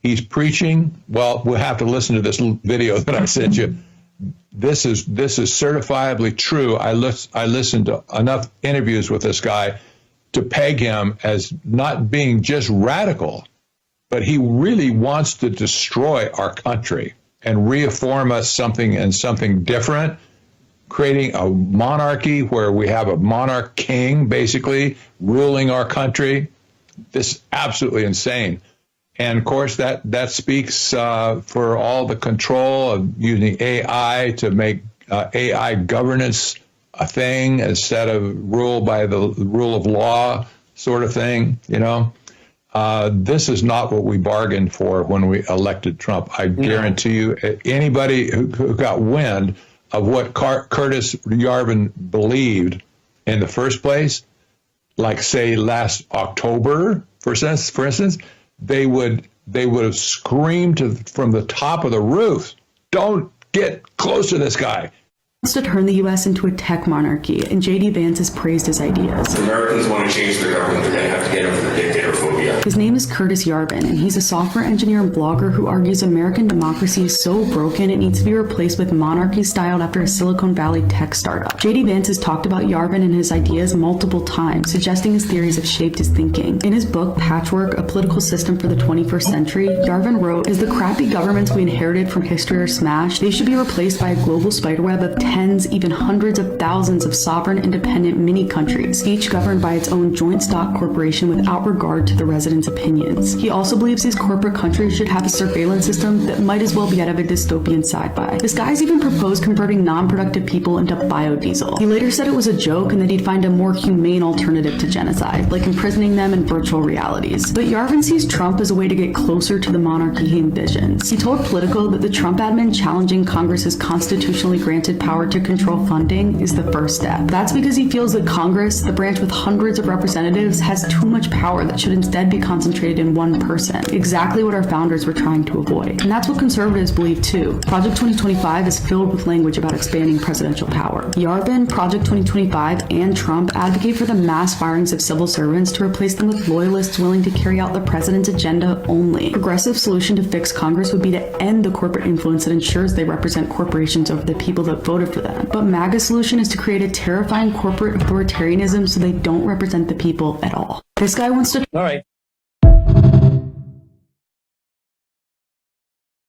He's preaching. Well, we'll have to listen to this video that I sent you. This is certifiably true. I listened to enough interviews with this guy to peg him as not being just radical, but he really wants to destroy our country and reform us something different, creating a monarchy where we have a monarch king basically ruling our country. This is absolutely insane. And of course, that speaks for all the control of using AI to make AI governance a thing instead of rule by the rule of law sort of thing. This is not what we bargained for when we elected Trump. I guarantee you, anybody who got wind of what Curtis Yarvin believed in the first place, like say last October, for instance, they would have screamed from the top of the roof, "Don't get close to this guy." Wants to turn the U.S. into a tech monarchy, and J.D. Vance has praised his ideas. If Americans want to change their government, they're going to have to get over their dictatorphobia. His name is Curtis Yarvin, and he's a software engineer and blogger who argues American democracy is so broken it needs to be replaced with monarchy styled after a Silicon Valley tech startup. J.D. Vance has talked about Yarvin and his ideas multiple times, suggesting his theories have shaped his thinking. In his book, Patchwork, A Political System for the 21st Century, Yarvin wrote, "As the crappy governments we inherited from history are smashed, they should be replaced by a global spiderweb of tens, even hundreds of thousands of sovereign, independent mini-countries, each governed by its own joint stock corporation without regard to the residents' opinions." He also believes these corporate countries should have a surveillance system that might as well be out of a dystopian sci-fi. This guy's even proposed converting non-productive people into biodiesel. He later said it was a joke and that he'd find a more humane alternative to genocide, like imprisoning them in virtual realities. But Yarvin sees Trump as a way to get closer to the monarchy he envisions. He told Politico that the Trump admin challenging Congress's constitutionally granted power to control funding is the first step. That's because he feels that Congress, the branch with hundreds of representatives, has too much power that should instead be concentrated in one person. Exactly what our founders were trying to avoid. And that's what conservatives believe too. Project 2025 is filled with language about expanding presidential power. Yarvin, Project 2025, and Trump advocate for the mass firings of civil servants to replace them with loyalists willing to carry out the president's agenda only. A progressive solution to fix Congress would be to end the corporate influence that ensures they represent corporations over the people that voted for them. But MAGA's solution is to create a terrifying corporate authoritarianism so they don't represent the people at all. This guy wants to... All right.